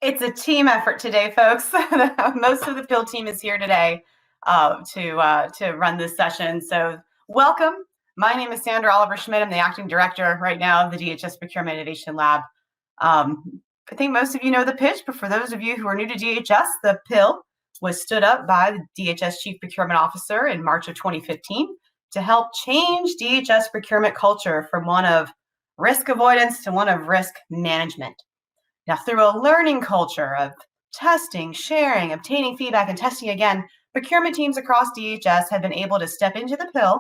It's a team effort today, folks. Most of the PIL team is here today to run this session. So welcome. My name is Sandra Oliver Schmidt. I'm the acting director right now of the DHS Procurement Innovation Lab. I think most of you know the pitch, but for those of you who are new to DHS, the PIL was stood up by the DHS Chief Procurement Officer in March of 2015 to help change DHS procurement culture from one of risk avoidance to one of risk management. Now, through a learning culture of testing, sharing, obtaining feedback, and testing again, procurement teams across DHS have been able to step into the PIL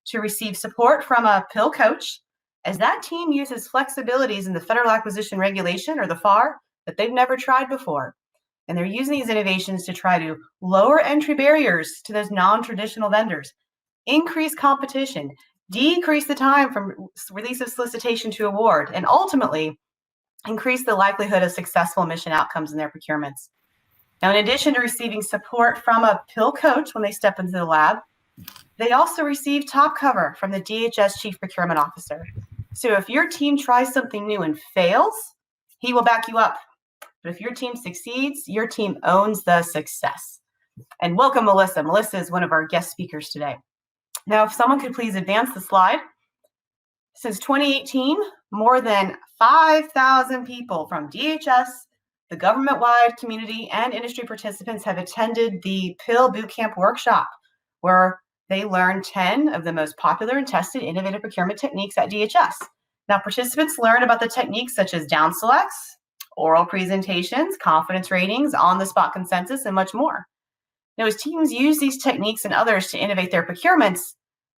to receive support from a PIL coach as that team uses flexibilities in the Federal Acquisition Regulation, or the FAR, that they've never tried before. And they're using these innovations to try to lower entry barriers to those non-traditional vendors, increase competition, decrease the time from release of solicitation to award, and ultimately increase the likelihood of successful mission outcomes in their procurements. Now, in addition to receiving support from a PIL coach when they step into the lab, they also receive top cover from the DHS Chief Procurement Officer. So if your team tries something new and fails, he will back you up. But if your team succeeds, your team owns the success. And welcome, Melissa. Melissa is one of our guest speakers today. Now, if someone could please advance the slide. Since 2018, more than 5,000 people from DHS, the government-wide community, and industry participants have attended the PIL Boot Camp workshop, where they learned 10 of the most popular and tested innovative procurement techniques at DHS. Now, participants learn about the techniques such as down selects, oral presentations, confidence ratings, on-the-spot consensus, and much more. Now, as teams use these techniques and others to innovate their procurements,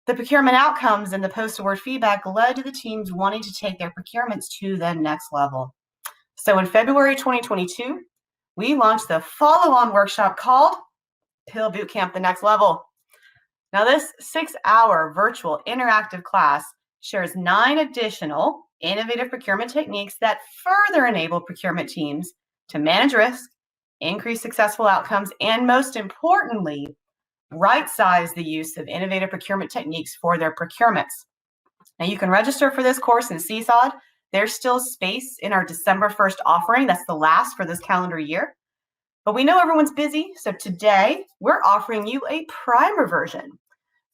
the procurement outcomes and the post-award feedback led to the teams wanting to take their procurements to the next level. So in February 2022, we launched the follow-on workshop called PIL Boot Camp The Next Level. Now, this 6-hour virtual interactive class shares 9 additional innovative procurement techniques that further enable procurement teams to manage risk, increase successful outcomes, and most importantly, right-size the use of innovative procurement techniques for their procurements. Now, you can register for this course in CSOD. There's still space in our December 1st offering. That's the last for this calendar year. But we know everyone's busy, so today we're offering you a primer version.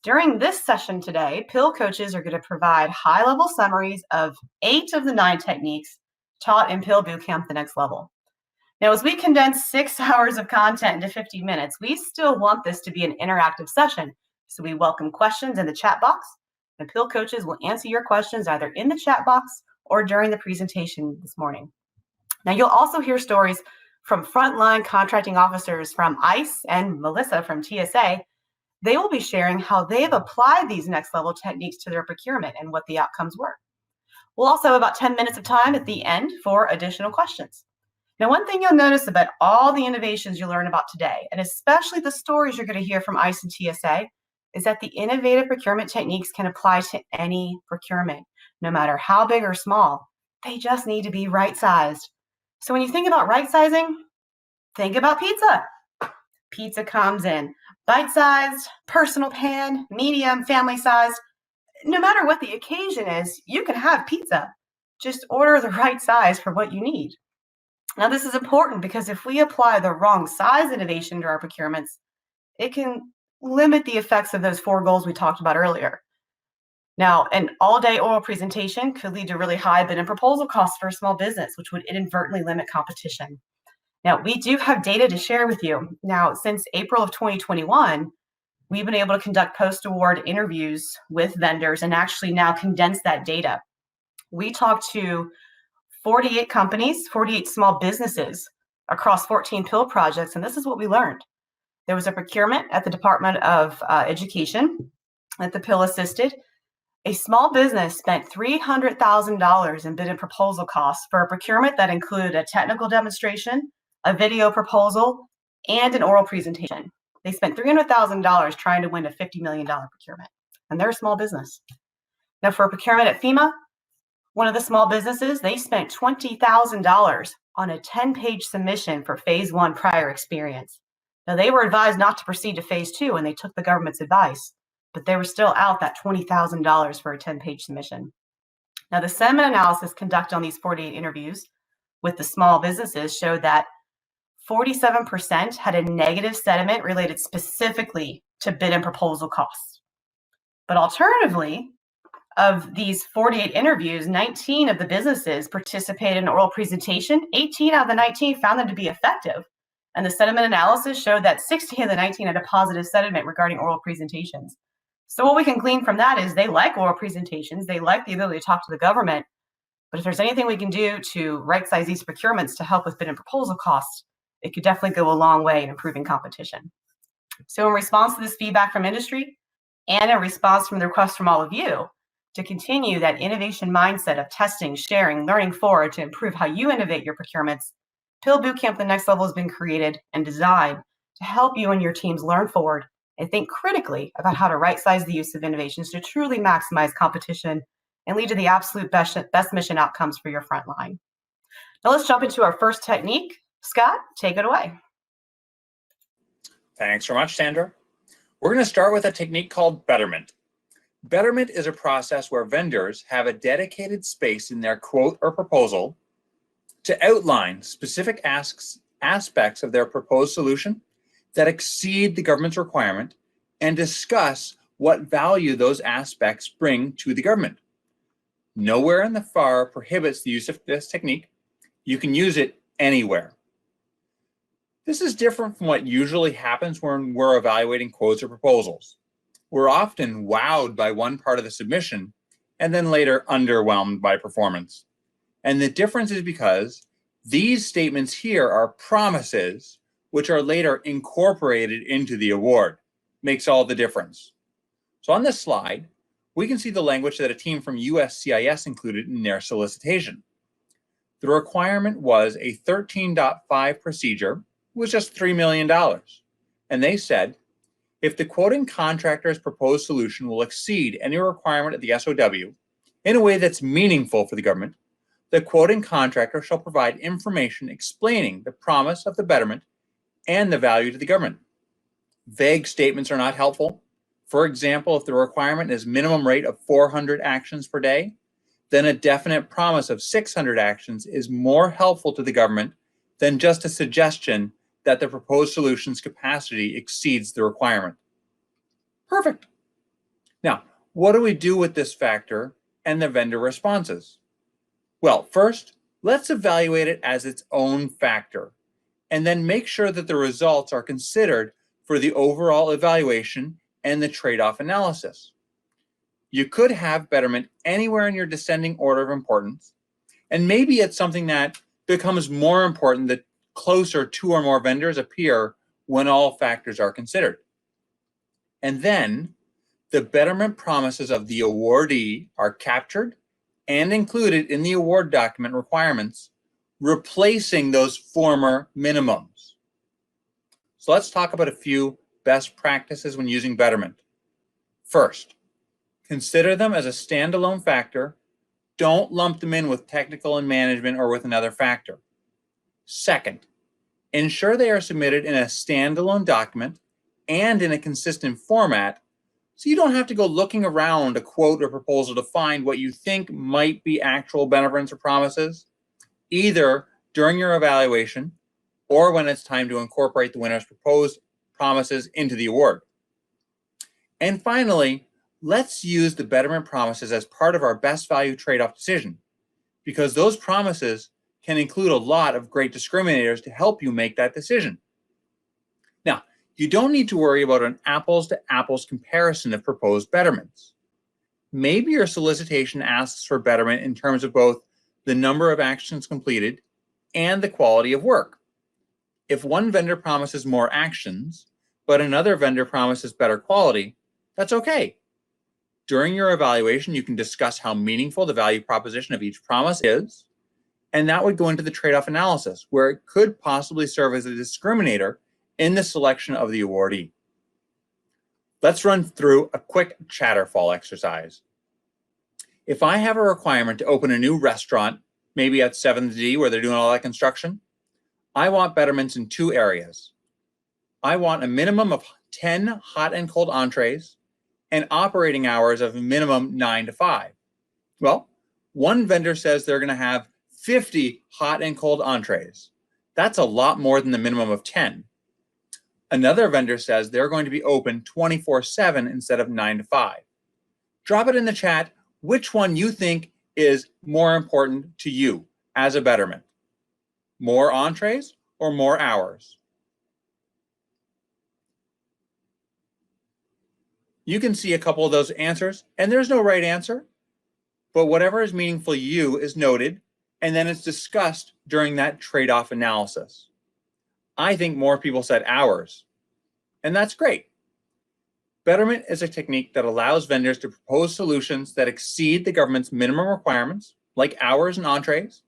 During this session today, PIL coaches are going to provide high-level summaries of 8 of the 9 techniques taught in PIL Boot Camp The Next Level. Now, as we condense 6 hours of content into 50 minutes, we still want this to be an interactive session. So we welcome questions in the chat box, and PIL coaches will answer your questions either in the chat box or during the presentation this morning. Now, you'll also hear stories from frontline contracting officers from ICE and Melissa from TSA. They will be sharing how they've applied these next level techniques to their procurement and what the outcomes were. We'll also have about 10 minutes of time at the end for additional questions. Now, one thing you'll notice about all the innovations you learn about today, and especially the stories you're going to hear from ICE and TSA, is that the innovative procurement techniques can apply to any procurement, no matter how big or small. They just need to be right-sized. So when you think about right-sizing, think about pizza. Pizza comes in bite-sized, personal pan, medium, family-sized. No matter what the occasion is, you can have pizza. Just order the right size for what you need. Now, this is important because if we apply the wrong size innovation to our procurements, it can limit the effects of those 4 goals we talked about earlier. Now, an all-day oral presentation could lead to really high bid and proposal costs for a small business, which would inadvertently limit competition. Now, we do have data to share with you. Now, since April of 2021, we've been able to conduct post-award interviews with vendors and actually now condense that data. We talked to 48 companies, 48 small businesses across 14 PIL projects, and this is what we learned. There was a procurement at the Department of Education that the PIL assisted. A small business spent $300,000 in bid and proposal costs for a procurement that included a technical demonstration, a video proposal, and an oral presentation. They spent $300,000 trying to win a $50 million procurement, and they're a small business. Now, for a procurement at FEMA, one of the small businesses, they spent $20,000 on a 10-page submission for phase 1 prior experience. Now, they were advised not to proceed to phase 2, and they took the government's advice, but they were still out that $20,000 for a 10-page submission. Now, the sentiment analysis conducted on these 48 interviews with the small businesses showed that 47% had a negative sentiment related specifically to bid and proposal costs. But alternatively, of these 48 interviews, 19 of the businesses participated in an oral presentation. 18 out of the 19 found them to be effective. And the sentiment analysis showed that 16 of the 19 had a positive sentiment regarding oral presentations. So what we can glean from that is they like oral presentations. They like the ability to talk to the government. But if there's anything we can do to right-size these procurements to help with bid and proposal costs, it could definitely go a long way in improving competition. So in response to this feedback from industry and in response from the request from all of you to continue that innovation mindset of testing, sharing, learning forward to improve how you innovate your procurements, PIL Boot Camp The Next Level has been created and designed to help you and your teams learn forward and think critically about how to right-size the use of innovations to truly maximize competition and lead to the absolute best mission outcomes for your front line. Now let's jump into our first technique. Scott, take it away. Thanks so much, Sandra. We're going to start with a technique called betterment. Betterment is a process where vendors have a dedicated space in their quote or proposal to outline specific aspects of their proposed solution that exceed the government's requirement and discuss what value those aspects bring to the government. Nowhere in the FAR prohibits the use of this technique. You can use it anywhere. This is different from what usually happens when we're evaluating quotes or proposals. We're often wowed by one part of the submission and then later underwhelmed by performance. And the difference is because these statements here are promises which are later incorporated into the award. Makes all the difference. So on this slide, we can see the language that a team from USCIS included in their solicitation. The requirement was a 13.5 procedure with just $3 million. And they said, if the quoting contractor's proposed solution will exceed any requirement of the SOW in a way that's meaningful for the government, the quoting contractor shall provide information explaining the promise of the betterment and the value to the government. Vague statements are not helpful. For example, if the requirement is minimum rate of 400 actions per day, then a definite promise of 600 actions is more helpful to the government than just a suggestion that the proposed solution's capacity exceeds the requirement. Perfect. Now, what do we do with this factor and the vendor responses? Well, first, let's evaluate it as its own factor, and then make sure that the results are considered for the overall evaluation and the trade-off analysis. You could have betterment anywhere in your descending order of importance, and maybe it's something that becomes more important the closer two or more vendors appear when all factors are considered. And then the betterment promises of the awardee are captured and included in the award document requirements, replacing those former minimums. So let's talk about a few best practices when using betterment. First, consider them as a standalone factor. Don't lump them in with technical and management or with another factor. Second, ensure they are submitted in a standalone document and in a consistent format, so you don't have to go looking around a quote or proposal to find what you think might be actual benefits or promises, either during your evaluation or when it's time to incorporate the winner's proposed promises into the award. And finally, let's use the betterment promises as part of our best value trade-off decision, because those promises can include a lot of great discriminators to help you make that decision. Now, you don't need to worry about an apples-to-apples comparison of proposed betterments. Maybe your solicitation asks for betterment in terms of both the number of actions completed and the quality of work. If one vendor promises more actions, but another vendor promises better quality, that's okay. During your evaluation, you can discuss how meaningful the value proposition of each promise is, and that would go into the trade-off analysis, where it could possibly serve as a discriminator in the selection of the awardee. Let's run through a quick chatterfall exercise. If I have a requirement to open a new restaurant, maybe at 7th D where they're doing all that construction, I want betterments in two areas. I want a minimum of 10 hot and cold entrees and operating hours of a minimum 9 to 5. Well, one vendor says they're going to have 50 hot and cold entrees. That's a lot more than the minimum of 10. Another vendor says they're going to be open 24/7 instead of 9 to 5. Drop it in the chat which one you think is more important to you as a betterment. More entrees or more hours? You can see a couple of those answers, and there's no right answer, but whatever is meaningful to you is noted, and then it's discussed during that trade-off analysis. I think more people said hours, and that's great. Betterment is a technique that allows vendors to propose solutions that exceed the government's minimum requirements, like hours and entrees,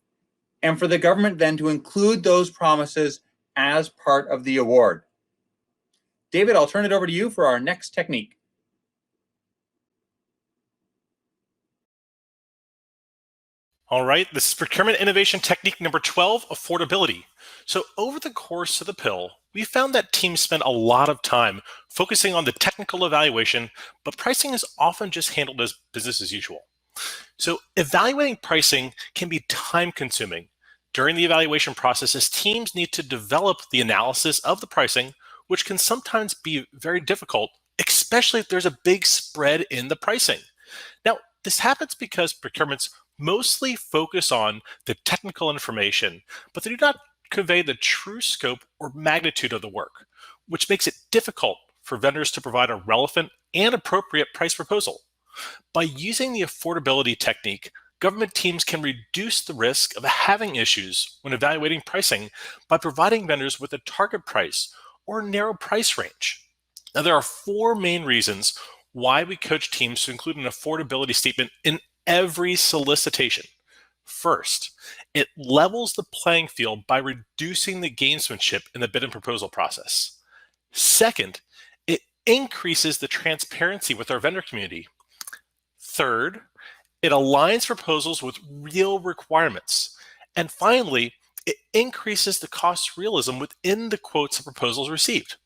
and for the government then to include those promises as part of the award. David, I'll turn it over to you for our next technique. All right, this is procurement innovation technique number 12, affordability. So over the course of the PIL, we found that teams spend a lot of time focusing on the technical evaluation, but pricing is often just handled as business as usual. So evaluating pricing can be time consuming. During the evaluation processes, teams need to develop the analysis of the pricing, which can sometimes be very difficult, especially if there's a big spread in the pricing. Now, this happens because procurements mostly focus on the technical information, but they do not convey the true scope or magnitude of the work, which makes it difficult for vendors to provide a relevant and appropriate price proposal. By using the affordability technique, government teams can reduce the risk of having issues when evaluating pricing by providing vendors with a target price or narrow price range. Now, there are 4 main reasons why we coach teams to include an affordability statement in every solicitation. First, it levels the playing field by reducing the gamesmanship in the bid and proposal process. Second, it increases the transparency with our vendor community. Third, it aligns proposals with real requirements. And finally, it increases the cost realism within the quotes and proposals received.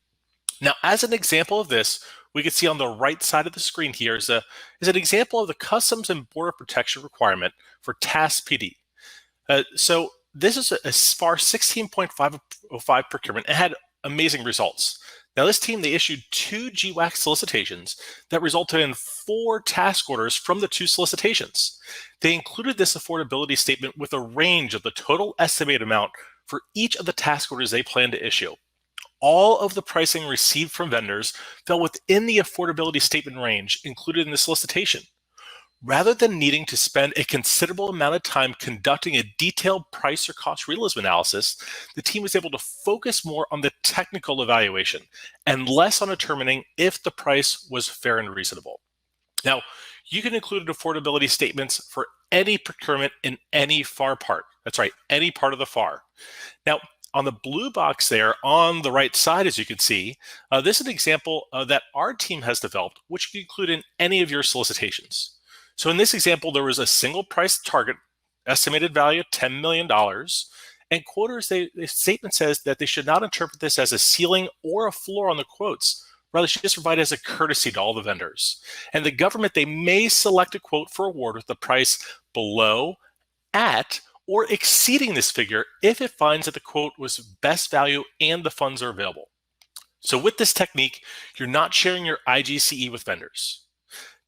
Now, as an example of this, we can see on the right side of the screen here is an example of the Customs and Border Protection requirement for TASC PD. So this is a SPAR 16.505 procurement and had amazing results. Now, this team, they issued 2 GWAC solicitations that resulted in 4 task orders from the 2 solicitations. They included this affordability statement with a range of the total estimated amount for each of the task orders they plan to issue. All of the pricing received from vendors fell within the affordability statement range included in the solicitation. Rather than needing to spend a considerable amount of time conducting a detailed price or cost realism analysis, the team was able to focus more on the technical evaluation and less on determining if the price was fair and reasonable. Now, you can include affordability statements for any procurement in any FAR part. That's right, any part of the FAR. Now, on the blue box there on the right side, as you can see, this is an example that our team has developed, which you can include in any of your solicitations. So in this example, there was a single price target, estimated value of $10 million, and quoters, the statement says that they should not interpret this as a ceiling or a floor on the quotes. Rather, should just provide as a courtesy to all the vendors. And the government, they may select a quote for award with the price below, at, or exceeding this figure if it finds that the quote was best value and the funds are available. So with this technique, you're not sharing your IGCE with vendors.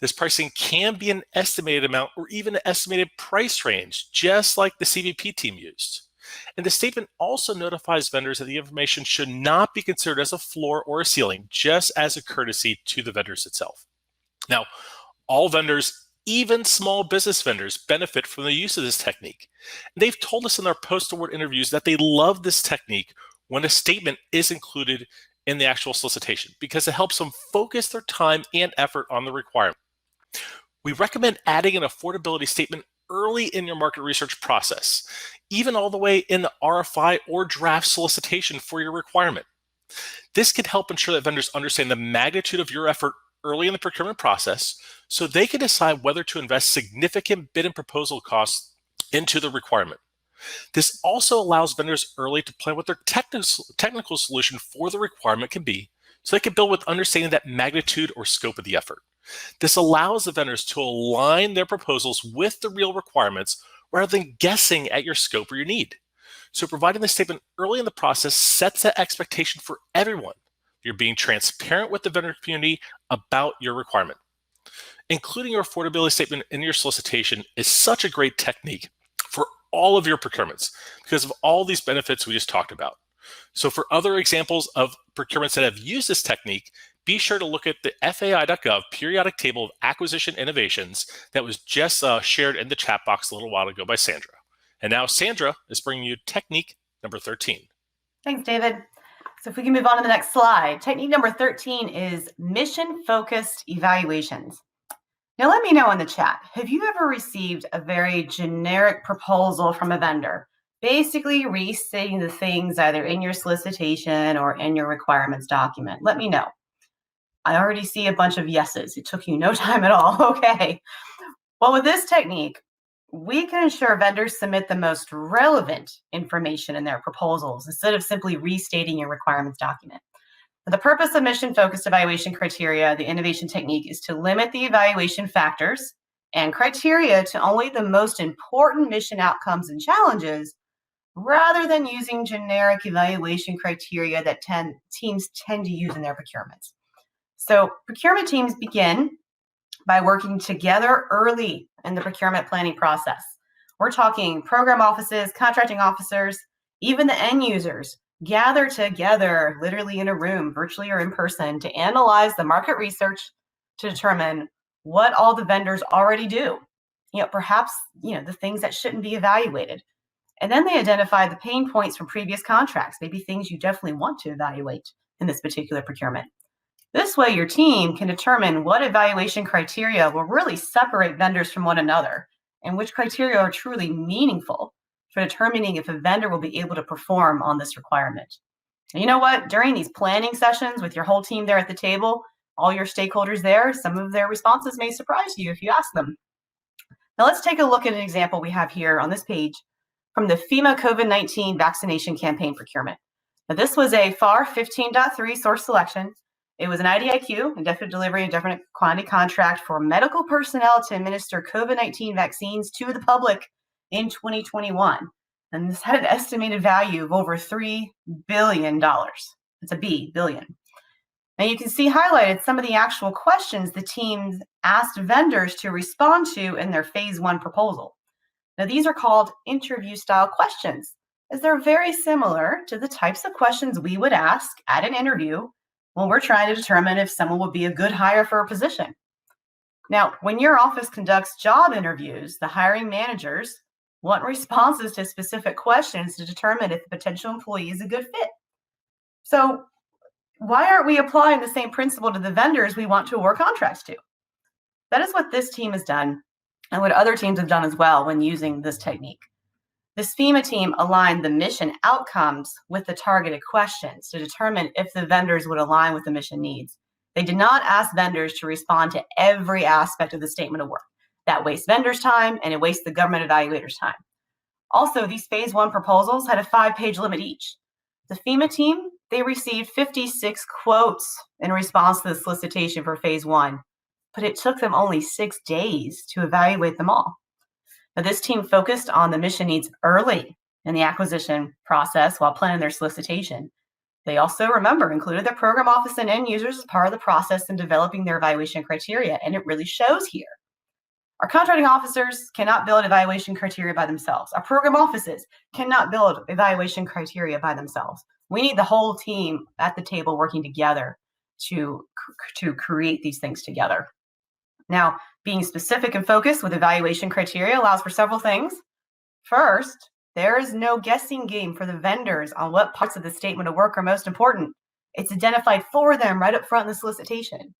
This pricing can be an estimated amount or even an estimated price range, just like the CBP team used. And the statement also notifies vendors that the information should not be considered as a floor or a ceiling, just as a courtesy to the vendors itself. Now, all vendors, even small business vendors, benefit from the use of this technique. And they've told us in their post-award interviews that they love this technique when a statement is included in the actual solicitation because it helps them focus their time and effort on the requirement. We recommend adding an affordability statement early in your market research process, even all the way in the RFI or draft solicitation for your requirement. This can help ensure that vendors understand the magnitude of your effort early in the procurement process so they can decide whether to invest significant bid and proposal costs into the requirement. This also allows vendors early to plan what their technical solution for the requirement can be so they can build with understanding that magnitude or scope of the effort. This allows the vendors to align their proposals with the real requirements rather than guessing at your scope or your need. So providing the statement early in the process sets that expectation for everyone. You're being transparent with the vendor community about your requirement. Including your affordability statement in your solicitation is such a great technique for all of your procurements because of all these benefits we just talked about. So for other examples of procurements that have used this technique, be sure to look at the FAI.gov periodic table of acquisition innovations that was just shared in the chat box a little while ago by Sandra. And now Sandra is bringing you technique number 13. Thanks, David. So if we can move on to the next slide. Technique number 13 is mission-focused evaluations. Now let me know in the chat, have you ever received a very generic proposal from a vendor, basically restating the things either in your solicitation or in your requirements document? Let me know. I already see a bunch of yeses. It took you no time at all. Okay. Well, with this technique, we can ensure vendors submit the most relevant information in their proposals instead of simply restating your requirements document. The purpose of mission-focused evaluation criteria, the innovation technique, is to limit the evaluation factors and criteria to only the most important mission outcomes and challenges, rather than using generic evaluation criteria that teams tend to use in their procurements. So procurement teams begin by working together early in the procurement planning process. We're talking program offices, contracting officers, even the end users gather together literally in a room, virtually or in person, to analyze the market research to determine what all the vendors already do. Perhaps, the things that shouldn't be evaluated. And then they identify the pain points from previous contracts, maybe things you definitely want to evaluate in this particular procurement. This way, your team can determine what evaluation criteria will really separate vendors from one another and which criteria are truly meaningful for determining if a vendor will be able to perform on this requirement. And you know what? During these planning sessions with your whole team there at the table, all your stakeholders there, some of their responses may surprise you if you ask them. Now let's take a look at an example we have here on this page from the FEMA COVID-19 vaccination campaign procurement. Now this was a FAR 15.3 source selection. It was an IDIQ, indefinite delivery, indefinite quantity contract for medical personnel to administer COVID-19 vaccines to the public in 2021. And this had an estimated value of over $3 billion. It's a B, billion. And you can see highlighted some of the actual questions the teams asked vendors to respond to in their phase 1 proposal. Now, these are called interview style questions, as they're very similar to the types of questions we would ask at an interview when we're trying to determine if someone would be a good hire for a position. Now, when your office conducts job interviews, the hiring managers want responses to specific questions to determine if the potential employee is a good fit. So why aren't we applying the same principle to the vendors we want to award contracts to? That is what this team has done and what other teams have done as well when using this technique. This FEMA team aligned the mission outcomes with the targeted questions to determine if the vendors would align with the mission needs. They did not ask vendors to respond to every aspect of the statement of work. That wastes vendors' time and it wastes the government evaluators' time. Also, these phase 1 proposals had a 5-page limit each. The FEMA team, they received 56 quotes in response to the solicitation for phase 1, but it took them only 6 days to evaluate them all. Now, this team focused on the mission needs early in the acquisition process while planning their solicitation. They also, included their program office and end users as part of the process in developing their evaluation criteria, and it really shows here. Our contracting officers cannot build evaluation criteria by themselves. Our program offices cannot build evaluation criteria by themselves. We need the whole team at the table working together to create these things together. Now, being specific and focused with evaluation criteria allows for several things. First, there is no guessing game for the vendors on what parts of the statement of work are most important. It's identified for them right up front in the solicitation.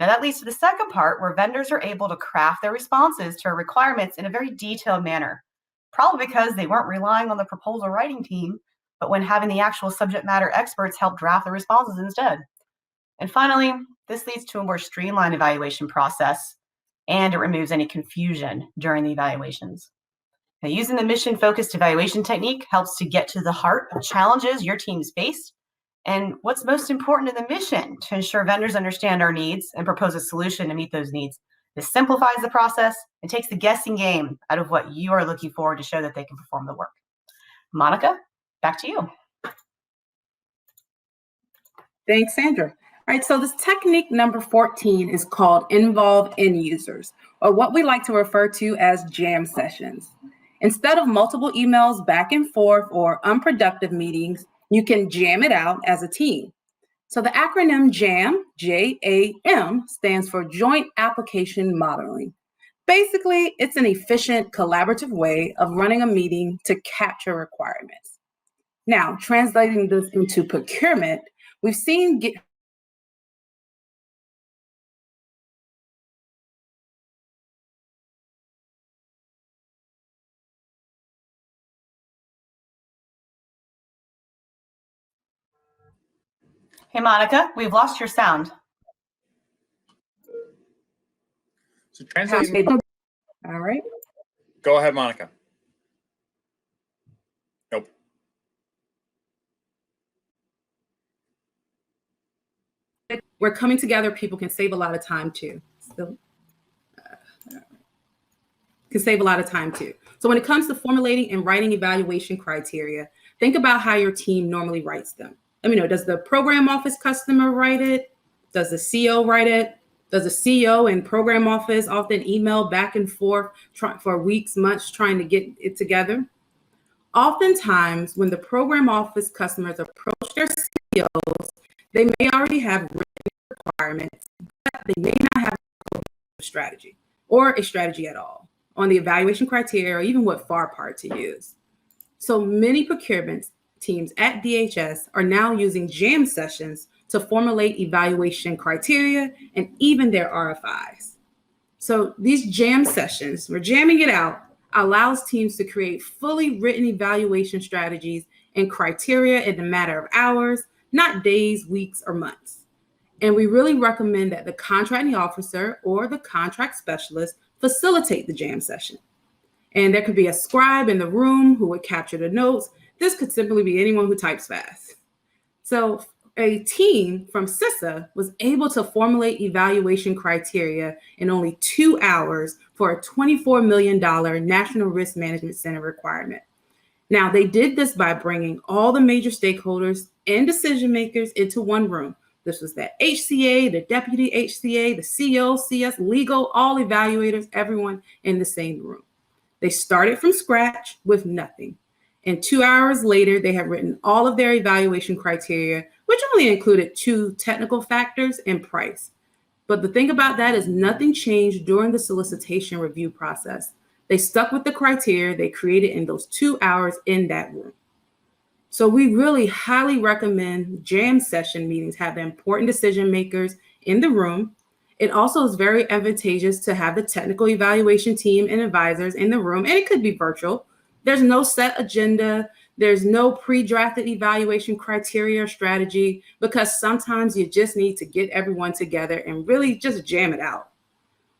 Now that leads to the second part where vendors are able to craft their responses to our requirements in a very detailed manner, probably because they weren't relying on the proposal writing team, but when having the actual subject matter experts help draft the responses instead. And finally, this leads to a more streamlined evaluation process, and it removes any confusion during the evaluations. Now, using the mission-focused evaluation technique helps to get to the heart of challenges your teams face and what's most important in the mission to ensure vendors understand our needs and propose a solution to meet those needs. This simplifies the process and takes the guessing game out of what you are looking for to show that they can perform the work. Monica, back to you. Thanks, Sandra. All right, so this technique number 14 is called involve end users, or what we like to refer to as jam sessions. Instead of multiple emails back and forth or unproductive meetings, you can jam it out as a team. So the acronym JAM, J-A-M, stands for Joint Application Modeling. Basically, it's an efficient, collaborative way of running a meeting to capture requirements. Now, translating this into procurement, we've seen Hey, Monica, we've lost your sound. So translating. All right. Go ahead, Monica. Nope. We're coming together, people can save a lot of time too. So when it comes to formulating and writing evaluation criteria, think about how your team normally writes them. Let me know, does the program office customer write it? Does the CO write it? Does the CEO and program office often email back and forth for weeks, months, trying to get it together? Oftentimes, when the program office customers approach their CEOs, they may already have written requirements, but they may not have a strategy or a strategy at all on the evaluation criteria or even what FAR part to use. So many procurement teams at DHS are now using jam sessions to formulate evaluation criteria and even their RFIs. So these jam sessions, we're jamming it out, allows teams to create fully written evaluation strategies and criteria in a matter of hours, not days, weeks, or months. And we really recommend that the contracting officer or the contract specialist facilitate the jam session. And there could be a scribe in the room who would capture the notes. This could simply be anyone who types fast. So a team from CISA was able to formulate evaluation criteria in only 2 hours for a $24 million National Risk Management Center requirement. Now, they did this by bringing all the major stakeholders and decision makers into one room. This was the HCA, the deputy HCA, the CO, CS, legal, all evaluators, everyone in the same room. They started from scratch with nothing. And 2 hours later, they had written all of their evaluation criteria, which only included 2 technical factors and price. But the thing about that is nothing changed during the solicitation review process. They stuck with the criteria they created in those 2 hours in that room. So we really highly recommend jam session meetings have the important decision makers in the room. It also is very advantageous to have the technical evaluation team and advisors in the room, and it could be virtual. There's no set agenda. There's no pre-drafted evaluation criteria or strategy, because sometimes you just need to get everyone together and really just jam it out.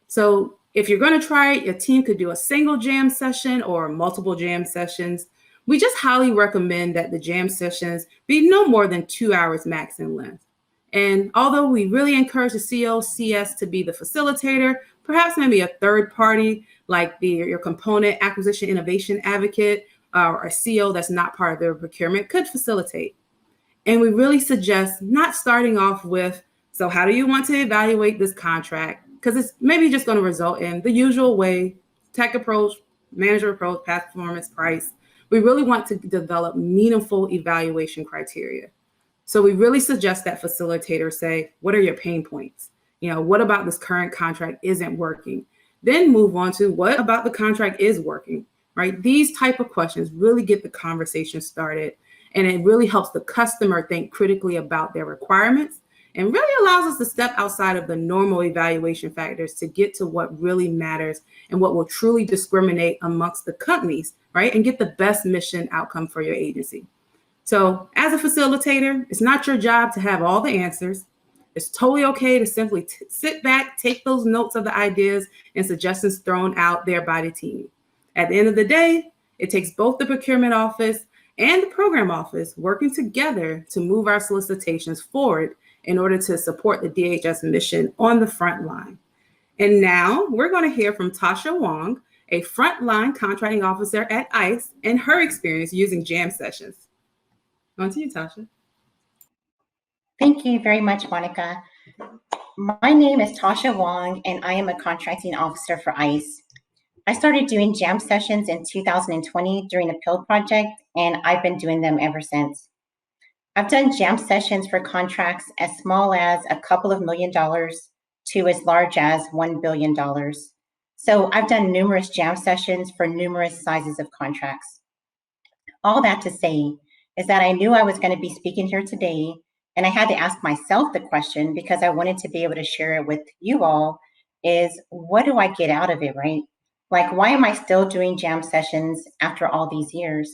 So if you're going to try it, your team could do a single jam session or multiple jam sessions. We just highly recommend that the jam sessions be no more than 2 hours max in length. And although we really encourage the CO, CS to be the facilitator, perhaps maybe a third party like your component acquisition innovation advocate or a CO that's not part of their procurement could facilitate. And we really suggest not starting off with, so how do you want to evaluate this contract? Because it's maybe just going to result in the usual way, tech approach, manager approach, past performance, price. We really want to develop meaningful evaluation criteria. So we really suggest that facilitators say, what are your pain points? What about this current contract isn't working? Then move on to what about the contract is working, right? These type of questions really get the conversation started, and it really helps the customer think critically about their requirements and really allows us to step outside of the normal evaluation factors to get to what really matters and what will truly discriminate amongst the companies, right? And get the best mission outcome for your agency. So as a facilitator, it's not your job to have all the answers. It's totally okay to simply sit back, take those notes of the ideas and suggestions thrown out there by the team. At the end of the day, it takes both the procurement office and the program office working together to move our solicitations forward in order to support the DHS mission on the front line. And now we're going to hear from Tasha Wong, a frontline contracting officer at ICE, and her experience using jam sessions. On to you, Tasha. Thank you very much, Monica. My name is Tasha Wong, and I am a contracting officer for ICE. I started doing jam sessions in 2020 during the PIL project, and I've been doing them ever since. I've done jam sessions for contracts as small as a couple of $1 million to as large as $1 billion. So I've done numerous jam sessions for numerous sizes of contracts. All that to say is that I knew I was going to be speaking here today, and I had to ask myself the question because I wanted to be able to share it with you all, is what do I get out of it, right? Like, why am I still doing jam sessions after all these years?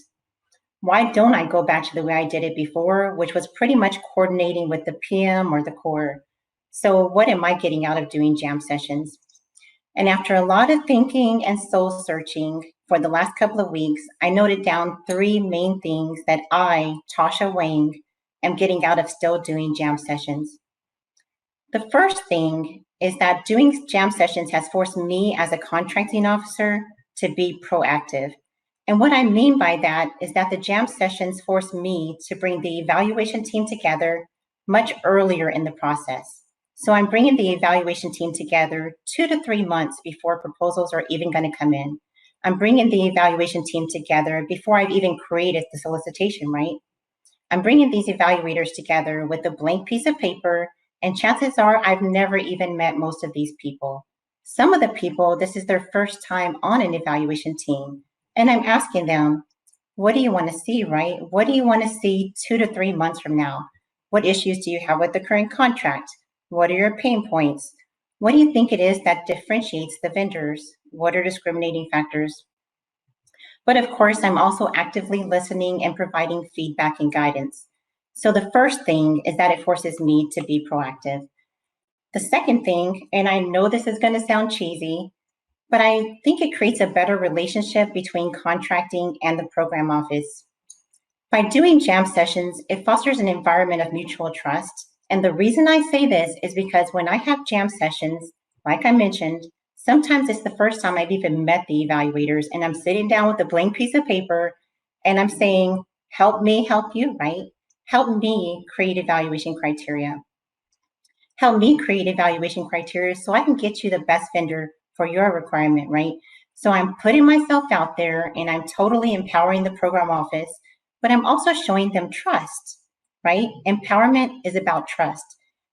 Why don't I go back to the way I did it before, which was pretty much coordinating with the PM or the core? So what am I getting out of doing jam sessions? And after a lot of thinking and soul searching for the last couple of weeks, I noted down 3 main things that I, Tasha Wang, am getting out of still doing jam sessions. The first thing is that doing jam sessions has forced me as a contracting officer to be proactive. And what I mean by that is that the jam sessions forced me to bring the evaluation team together much earlier in the process. So I'm bringing the evaluation team together 2 to 3 months before proposals are even going to come in. I'm bringing the evaluation team together before I've even created the solicitation, right? I'm bringing these evaluators together with a blank piece of paper, and chances are I've never even met most of these people. Some of the people, this is their first time on an evaluation team, and I'm asking them, what do you want to see, right? What do you want to see 2 to 3 months from now? What issues do you have with the current contract? What are your pain points? What do you think it is that differentiates the vendors? What are discriminating factors? But of course, I'm also actively listening and providing feedback and guidance. So the first thing is that it forces me to be proactive. The second thing, and I know this is going to sound cheesy, but I think it creates a better relationship between contracting and the program office. By doing jam sessions, it fosters an environment of mutual trust. And the reason I say this is because when I have jam sessions, like I mentioned, sometimes it's the first time I've even met the evaluators, and I'm sitting down with a blank piece of paper and I'm saying, help me help you, right? Help me create evaluation criteria. Help me create evaluation criteria so I can get you the best vendor for your requirement, right? So I'm putting myself out there and I'm totally empowering the program office, but I'm also showing them trust, right? Empowerment is about trust.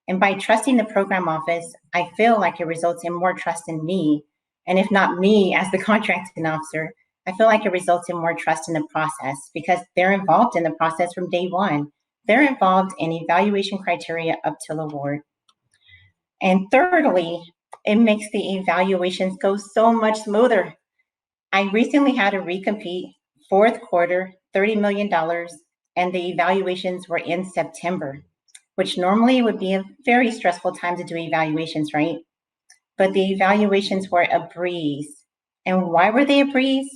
And by trusting the program office, I feel like it results in more trust in me. And if not me as the contracting officer, I feel like it results in more trust in the process because they're involved in the process from day one. They're involved in evaluation criteria up till award. And thirdly, it makes the evaluations go so much smoother. I recently had a recompete, fourth quarter, $30 million, and the evaluations were in September, which normally would be a very stressful time to do evaluations, right? But the evaluations were a breeze. And why were they a breeze?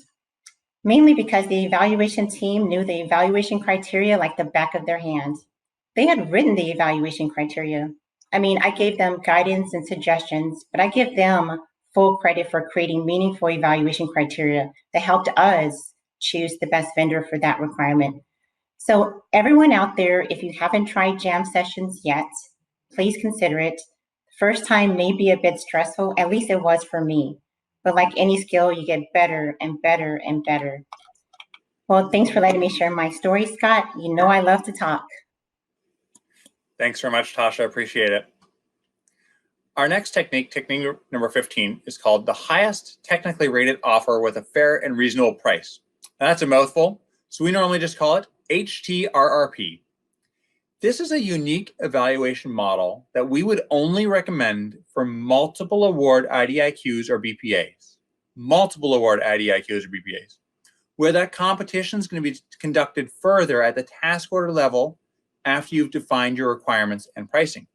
Mainly because the evaluation team knew the evaluation criteria like the back of their hand. They had written the evaluation criteria. I mean, I gave them guidance and suggestions, but I give them full credit for creating meaningful evaluation criteria that helped us choose the best vendor for that requirement. So everyone out there, if you haven't tried jam sessions yet, please consider it. First time may be a bit stressful, at least it was for me. But like any skill, you get better and better and better. Well, thanks for letting me share my story, Scott. You know I love to talk. Thanks very much, Tasha. Appreciate it. Our next technique, technique number 15, is called the highest technically rated offer with a fair and reasonable price. Now, that's a mouthful, so we normally just call it HTRRP. This is a unique evaluation model that we would only recommend for multiple award IDIQs or BPAs. Multiple award IDIQs or BPAs, where that competition is going to be conducted further at the task order level after you've defined your requirements and pricing.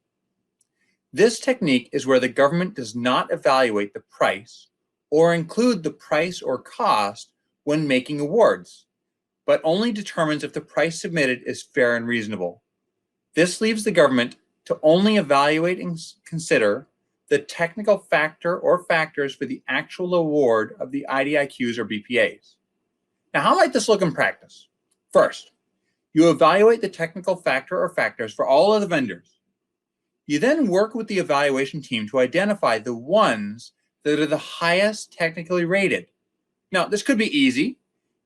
This technique is where the government does not evaluate the price or include the price or cost when making awards, but only determines if the price submitted is fair and reasonable. This leaves the government to only evaluate and consider the technical factor or factors for the actual award of the IDIQs or BPAs. Now, how might this look in practice? First, You evaluate the technical factor or factors for all of the vendors. You then work with the evaluation team to identify the ones that are the highest technically rated. Now, this could be easy.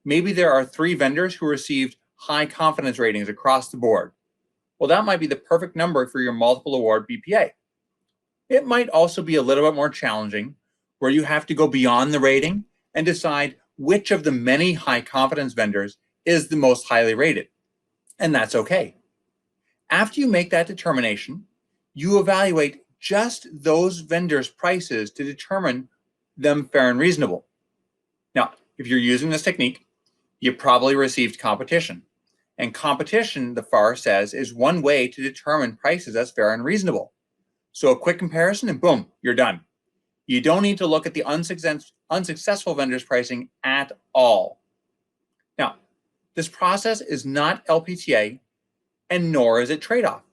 Maybe there are 3 vendors who received high confidence ratings across the board. Well, that might be the perfect number for your multiple award BPA. It might also be a little bit more challenging, where you have to go beyond the rating and decide which of the many high confidence vendors is the most highly rated. And that's okay. After you make that determination, you evaluate just those vendors' prices to determine them fair and reasonable. Now, if you're using this technique, you probably received competition. And competition, the FAR says, is one way to determine prices as fair and reasonable. So a quick comparison and boom, you're done. You don't need to look at the unsuccessful vendors' pricing at all. Now, this process is not LPTA and nor is it trade-off,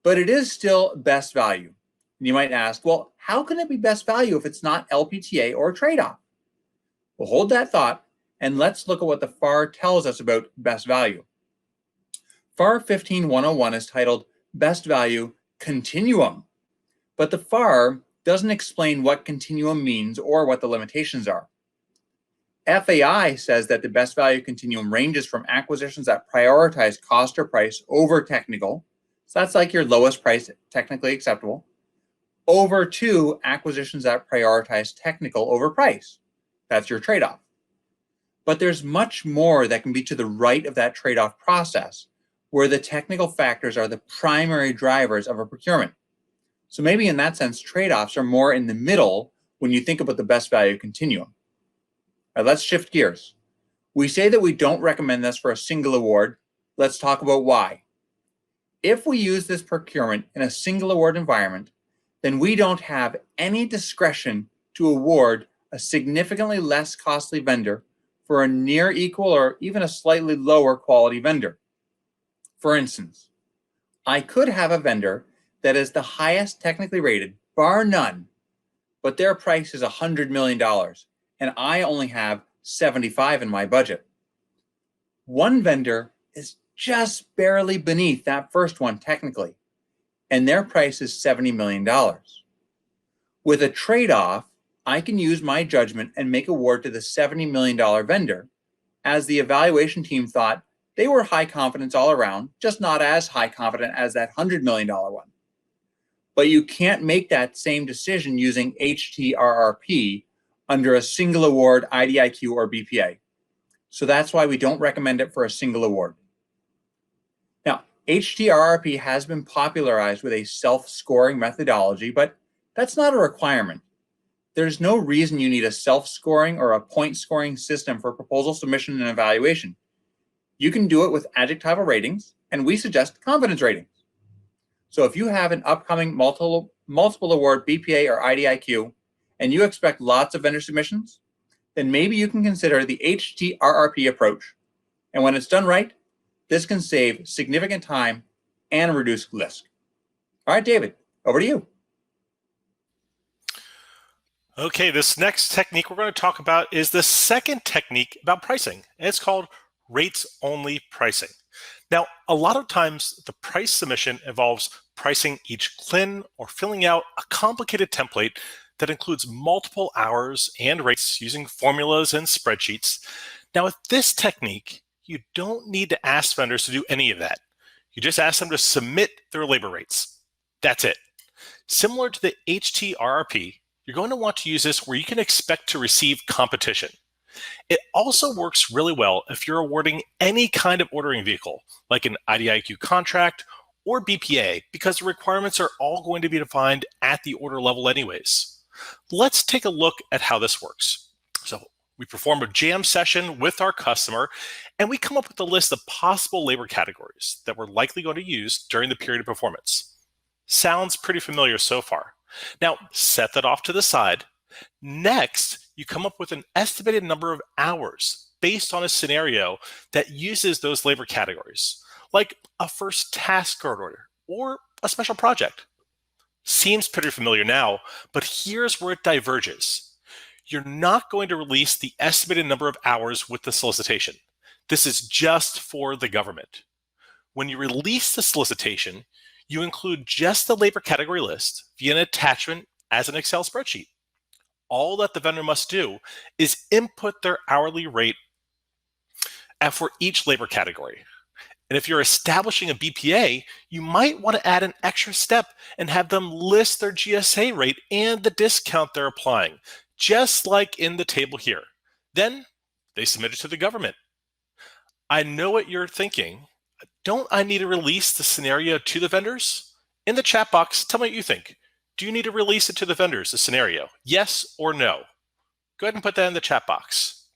but it is still best value. And you might ask, well, how can it be best value if it's not LPTA or trade-off? Well, hold that thought and let's look at what the FAR tells us about best value. FAR 15-101 is titled Best Value Continuum, but the FAR doesn't explain what continuum means or what the limitations are. FAI says that the best value continuum ranges from acquisitions that prioritize cost or price over technical, so that's like your lowest price, technically acceptable, over to acquisitions that prioritize technical over price. That's your trade-off. But there's much more that can be to the right of that trade-off process, where the technical factors are the primary drivers of a procurement. So maybe in that sense, trade-offs are more in the middle when you think about the best value continuum. All right, let's shift gears. We say that we don't recommend this for a single award. Let's talk about why. If we use this procurement in a single award environment, then we don't have any discretion to award a significantly less costly vendor for a near equal or even a slightly lower quality vendor. For instance, I could have a vendor that is the highest technically rated, bar none, but their price is $100 million, and I only have 75 in my budget. One vendor is just barely beneath that first one technically, and their price is $70 million. With a trade-off, I can use my judgment and make award to the $70 million vendor, as the evaluation team thought they were high confidence all around, just not as high confident as that $100 million one. But you can't make that same decision using HTRRP under a single award IDIQ or BPA. So that's why we don't recommend it for a single award. Now, HTRRP has been popularized with a self-scoring methodology, but that's not a requirement. There's no reason you need a self-scoring or a point-scoring system for proposal submission and evaluation. You can do it with adjectival ratings, and we suggest confidence ratings. So if you have an upcoming multiple award BPA or IDIQ, and you expect lots of vendor submissions, then maybe you can consider the HTRRP approach. And when it's done right, this can save significant time and reduce risk. All right, David, over to you. Okay, this next technique we're going to talk about is the second technique about pricing, and it's called rates-only pricing. Now, a lot of times the price submission involves pricing each CLIN or filling out a complicated template that includes multiple hours and rates using formulas and spreadsheets. Now, with this technique, you don't need to ask vendors to do any of that. You just ask them to submit their labor rates. That's it. Similar to the HTRRP, you're going to want to use this where you can expect to receive competition. It also works really well if you're awarding any kind of ordering vehicle, like an IDIQ contract or BPA, because the requirements are all going to be defined at the order level anyways. Let's take a look at how this works. So we perform a jam session with our customer, and we come up with a list of possible labor categories that we're likely going to use during the period of performance. Sounds pretty familiar so far. Now, set that off to the side. Next, you come up with an estimated number of hours based on a scenario that uses those labor categories, like a first task order or a special project. Seems pretty familiar now, but here's where it diverges. You're not going to release the estimated number of hours with the solicitation. This is just for the government. When you release the solicitation, you include just the labor category list via an attachment as an Excel spreadsheet. All that the vendor must do is input their hourly rate for each labor category. And if you're establishing a BPA, you might want to add an extra step and have them list their GSA rate and the discount they're applying, just like in the table here. Then they submit it to the government. I know what you're thinking. Don't I need to release the scenario to the vendors? In the chat box, tell me what you think. Do you need to release it to the vendors, the scenario? Yes or no? Go ahead and put that in the chat box.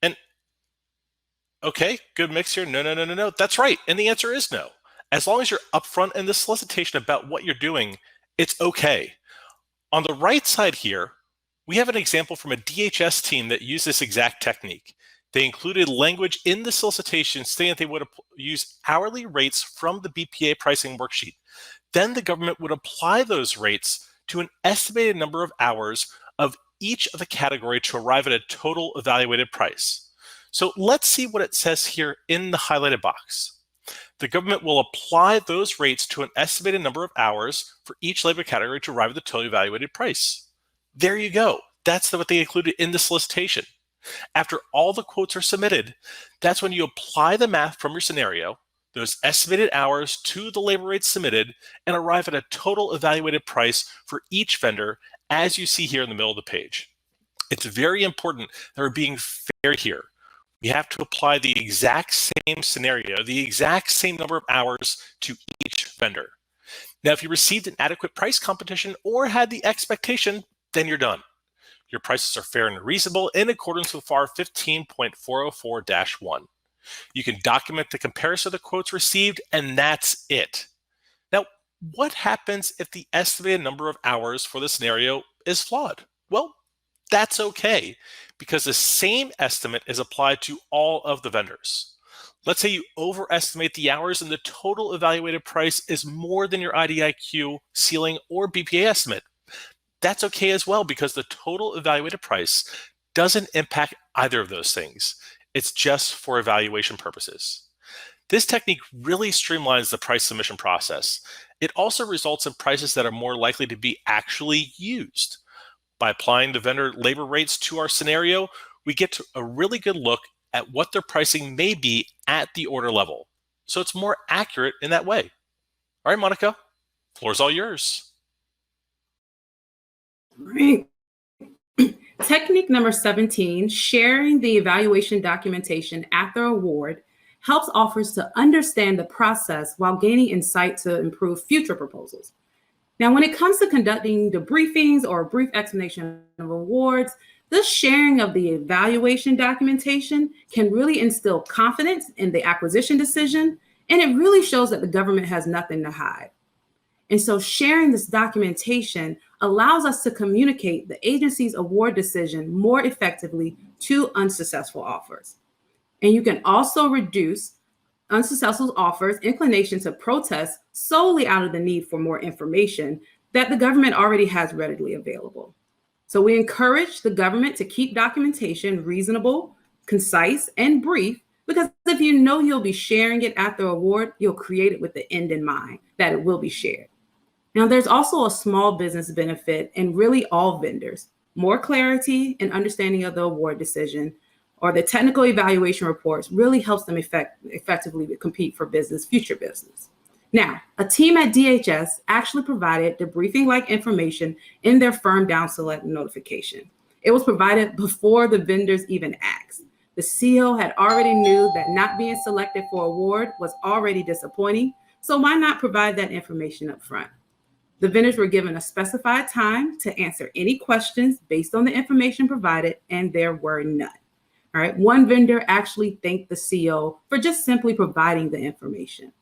And okay, good mix here. No. That's right. And the answer is no. As long as you're upfront in the solicitation about what you're doing, it's okay. On the right side here, we have an example from a DHS team that used this exact technique. They included language in the solicitation saying that they would use hourly rates from the BPA pricing worksheet. Then the government would apply those rates to an estimated number of hours of each of the category to arrive at a total evaluated price. So let's see what it says here in the highlighted box. The government will apply those rates to an estimated number of hours for each labor category to arrive at the total evaluated price. There you go. That's what they included in the solicitation. After all the quotes are submitted, that's when you apply the math from your scenario, those estimated hours to the labor rates submitted, and arrive at a total evaluated price for each vendor, as you see here in the middle of the page. It's very important that we're being fair here. We have to apply the exact same scenario, the exact same number of hours to each vendor. Now, if you received an adequate price competition or had the expectation, then you're done. Your prices are fair and reasonable in accordance with FAR 15.404-1. You can document the comparison of the quotes received, and that's it. Now, what happens if the estimated number of hours for the scenario is flawed? Well, that's okay, because the same estimate is applied to all of the vendors. Let's say you overestimate the hours and the total evaluated price is more than your IDIQ ceiling or BPA estimate. That's okay as well, because the total evaluated price doesn't impact either of those things. It's just for evaluation purposes. This technique really streamlines the price submission process. It also results in prices that are more likely to be actually used. By applying the vendor labor rates to our scenario, we get a really good look at what their pricing may be at the order level. So it's more accurate in that way. All right, Monica, floor's all yours. Right. Technique number 17, sharing the evaluation documentation after award, helps offers to understand the process while gaining insight to improve future proposals. Now, when it comes to conducting debriefings or a brief explanation of awards, the sharing of the evaluation documentation can really instill confidence in the acquisition decision, and it really shows that the government has nothing to hide. And so sharing this documentation allows us to communicate the agency's award decision more effectively to unsuccessful offers. And you can also reduce unsuccessful offers' inclination to protest solely out of the need for more information that the government already has readily available. So we encourage the government to keep documentation reasonable, concise, and brief, because if you know you'll be sharing it after award, you'll create it with the end in mind that it will be shared. Now, there's also a small business benefit in really all vendors. More clarity and understanding of the award decision or the technical evaluation reports really helps them effectively compete for business, future business. Now, a team at DHS actually provided debriefing-like information in their firm down select notification. It was provided before the vendors even asked. The CEO had already knew that not being selected for award was already disappointing, so why not provide that information up front? The vendors were given a specified time to answer any questions based on the information provided, and there were none. All right, one vendor actually thanked the CEO for just simply providing the information.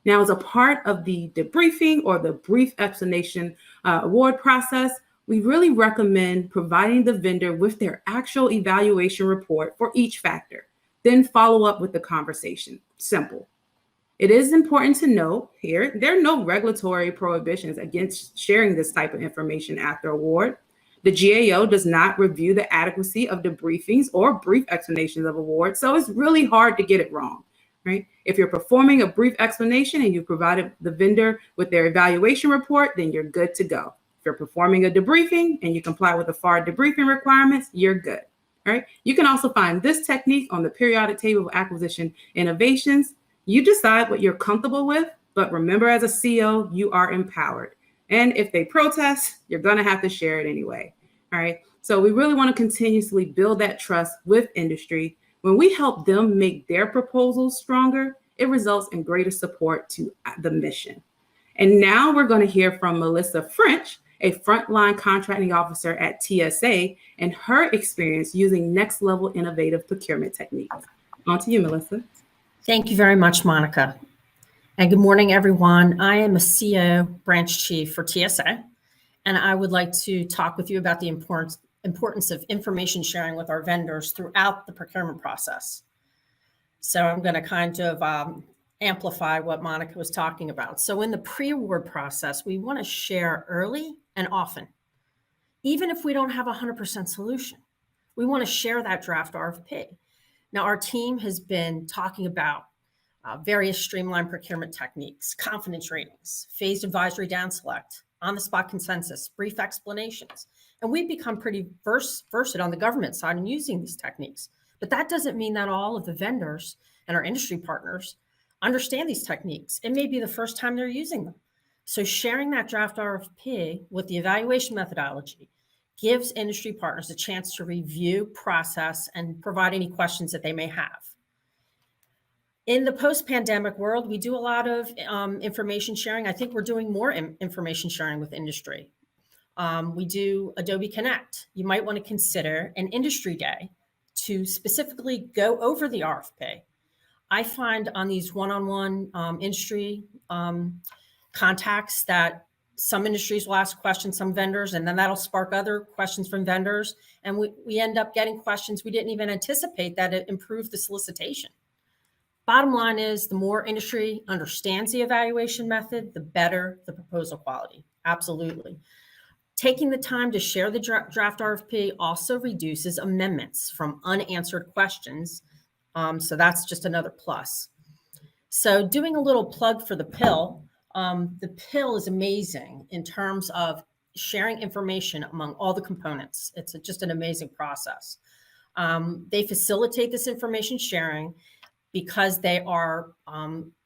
Now, as a part of the debriefing or the brief explanation award process, we really recommend providing the vendor with their actual evaluation report for each factor, then follow up with the conversation. Simple. It is important to note here, there are no regulatory prohibitions against sharing this type of information after award. The GAO does not review the adequacy of debriefings or brief explanations of awards, so it's really hard to get it wrong. right? If you're performing a brief explanation and you provided the vendor with their evaluation report, then you're good to go. If you're performing a debriefing and you comply with the FAR debriefing requirements, you're good, right? You can also find this technique on the periodic table of acquisition innovations. You decide what you're comfortable with, but remember, as a CEO, you are empowered. And if they protest, you're going to have to share it anyway, all right? So we really want to continuously build that trust with industry. When we help them make their proposals stronger, it results in greater support to the mission. And now we're going to hear from Melissa French, a frontline contracting officer at TSA, and her experience using next level innovative procurement techniques. On to you, Melissa. Thank you very much, Monica. And good morning, everyone. I am a CEO branch chief for TSA, and I would like to talk with you about the importance of information sharing with our vendors throughout the procurement process. So I'm going to kind of amplify what Monica was talking about. So in the pre-award process, we want to share early and often, even if we don't have a 100% solution. We want to share that draft RFP. Now, our team has been talking about various streamlined procurement techniques, confidence ratings, phased advisory down select, on-the-spot consensus, brief explanations. And we've become pretty versed on the government side in using these techniques. But that doesn't mean that all of the vendors and our industry partners understand these techniques. It may be the first time they're using them. So sharing that draft RFP with the evaluation methodology gives industry partners a chance to review, process, and provide any questions that they may have. In the post-pandemic world, we do a lot of information sharing. I think we're doing more information sharing with industry. We do Adobe Connect. You might want to consider an industry day to specifically go over the RFP. I find on these one-on-one industry contacts that some industries will ask questions, some vendors, and then that'll spark other questions from vendors. And we end up getting questions we didn't even anticipate that it improved the solicitation. Bottom line is the more industry understands the evaluation method, the better the proposal quality. Absolutely. Taking the time to share the draft RFP also reduces amendments from unanswered questions. So that's just another plus. So doing a little plug for the PIL. The PIL is amazing in terms of sharing information among all the components. It's just an amazing process. They facilitate this information sharing because they are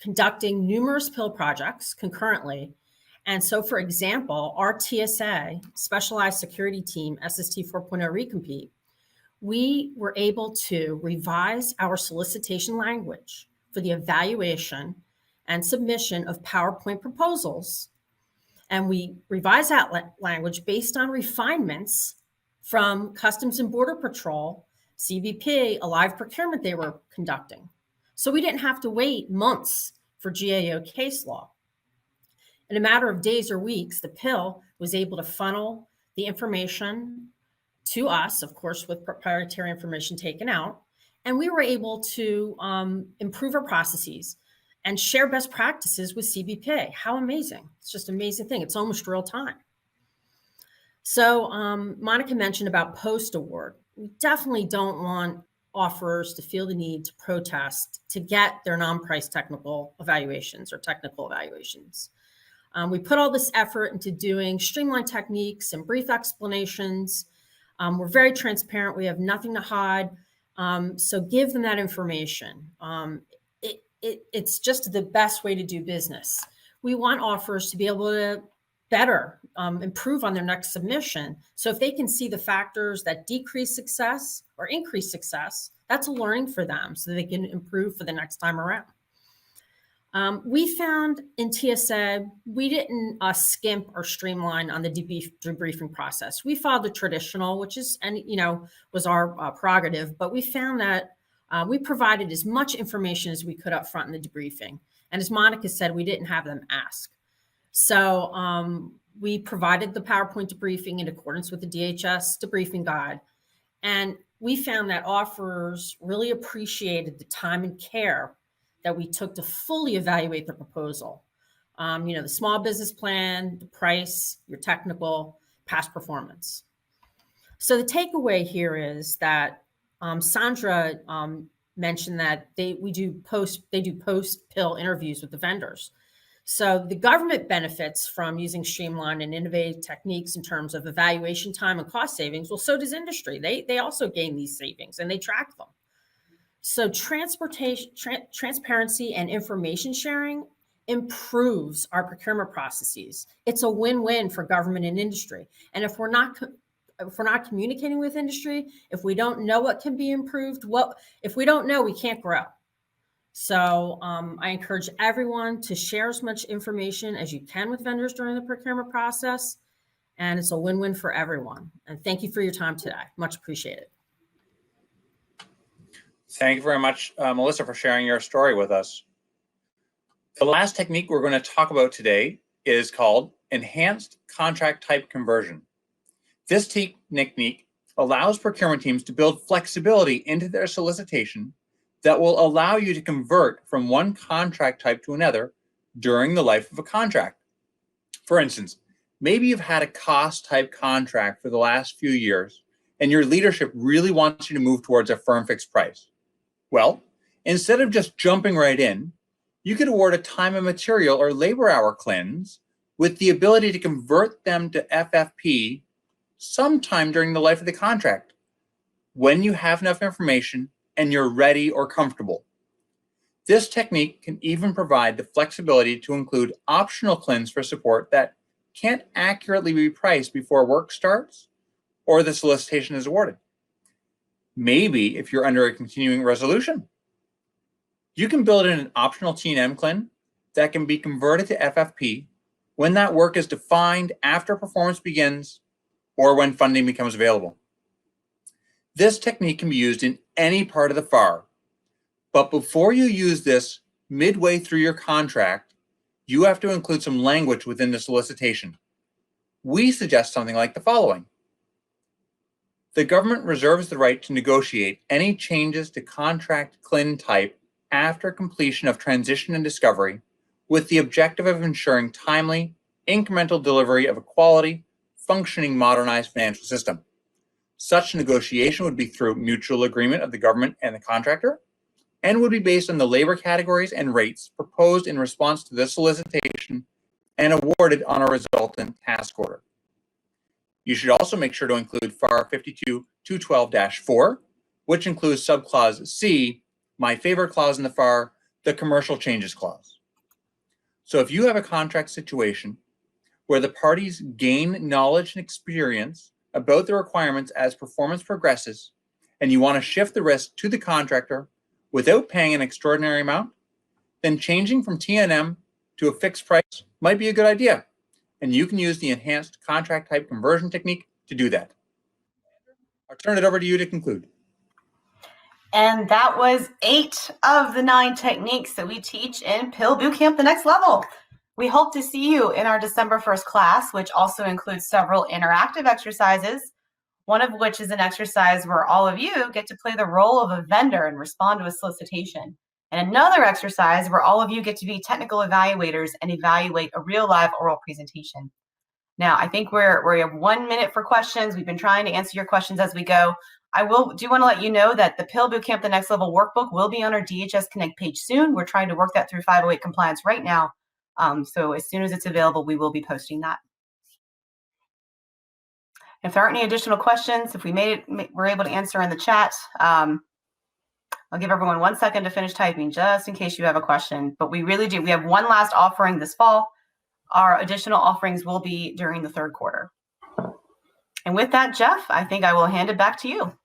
conducting numerous PIL projects concurrently. And so, for example, our TSA, Specialized Security Team, SST 4.0 Recompete, we were able to revise our solicitation language for the evaluation and submission of PowerPoint proposals. And we revised that language based on refinements from Customs and Border Patrol, CBP, a live procurement they were conducting. So we didn't have to wait months for GAO case law. In a matter of days or weeks, the PIL was able to funnel the information to us, of course, with proprietary information taken out. And we were able to improve our processes and share best practices with CBP. How amazing. It's just an amazing thing. It's almost real time. So Monica mentioned about post-award. We definitely don't want offerers to feel the need to protest to get their non-price technical evaluations or technical evaluations. We put all this effort into doing streamlined techniques and brief explanations. We're very transparent. We have nothing to hide. So give them that information. It's just the best way to do business. We want offers to be able to better improve on their next submission. So if they can see the factors that decrease success or increase success, that's a learning for them so they can improve for the next time around. We found in TSA, we didn't skimp or streamline on the debriefing process. We followed the traditional, which is, was our prerogative, but we found that we provided as much information as we could up front in the debriefing. And as Monica said, we didn't have them ask. So we provided the PowerPoint debriefing in accordance with the DHS debriefing guide. And we found that offerers really appreciated the time and care that we took to fully evaluate the proposal. The small business plan, the price, your technical, past performance. So the takeaway here is that Sandra mentioned that they do post PIL interviews with the vendors. So the government benefits from using streamlined and innovative techniques in terms of evaluation time and cost savings. Well, so does industry. They also gain these savings and they track them. So transparency and information sharing improves our procurement processes. It's a win-win for government and industry. And if we're not communicating with industry, if we don't know what can be improved, if we don't know, we can't grow. So I encourage everyone to share as much information as you can with vendors during the procurement process. And it's a win-win for everyone. And thank you for your time today. Much appreciated. Thank you very much, Melissa, for sharing your story with us. The last technique we're going to talk about today is called enhanced contract type conversion. This technique allows procurement teams to build flexibility into their solicitation that will allow you to convert from one contract type to another during the life of a contract. For instance, maybe you've had a cost type contract for the last few years and your leadership really wants you to move towards a firm fixed price. Well, instead of just jumping right in, you could award a time and material or labor hour cleanse with the ability to convert them to FFP sometime during the life of the contract when you have enough information and you're ready or comfortable. This technique can even provide the flexibility to include optional cleanse for support that can't accurately be priced before work starts or the solicitation is awarded. Maybe if you're under a continuing resolution, you can build in an optional T&M cleanse that can be converted to FFP when that work is defined after performance begins or when funding becomes available. This technique can be used in any part of the FAR, but before you use this midway through your contract, you have to include some language within the solicitation. We suggest something like the following. The government reserves the right to negotiate any changes to contract CLIN type after completion of transition and discovery with the objective of ensuring timely, incremental delivery of a quality, functioning, modernized financial system. Such negotiation would be through mutual agreement of the government and the contractor and would be based on the labor categories and rates proposed in response to this solicitation and awarded on a resultant task order. You should also make sure to include FAR 52-212-4, which includes subclause C, my favorite clause in the FAR, the commercial changes clause. So if you have a contract situation where the parties gain knowledge and experience about the requirements as performance progresses, and you want to shift the risk to the contractor without paying an extraordinary amount, then changing from T&M to a fixed price might be a good idea. And you can use the enhanced contract type conversion technique to do that. I'll turn it over to you to conclude. And that was 8 of the 9 techniques that we teach in PIL Boot Camp, the next level. We hope to see you in our December 1st class, which also includes several interactive exercises, one of which is an exercise where all of you get to play the role of a vendor and respond to a solicitation. And another exercise where all of you get to be technical evaluators and evaluate a real live oral presentation. Now, I think we have 1 minute for questions. We've been trying to answer your questions as we go. I do want to let you know that the PIL Boot Camp, the next level workbook will be on our DHS Connect page soon. We're trying to work that through 508 compliance right now. So as soon as it's available, we will be posting that. If there aren't any additional questions, if we're able to answer in the chat, I'll give everyone 1 second to finish typing just in case you have a question. But we really do. We have one last offering this fall. Our additional offerings will be during the 3rd quarter. And with that, Jeff, I think I will hand it back to you.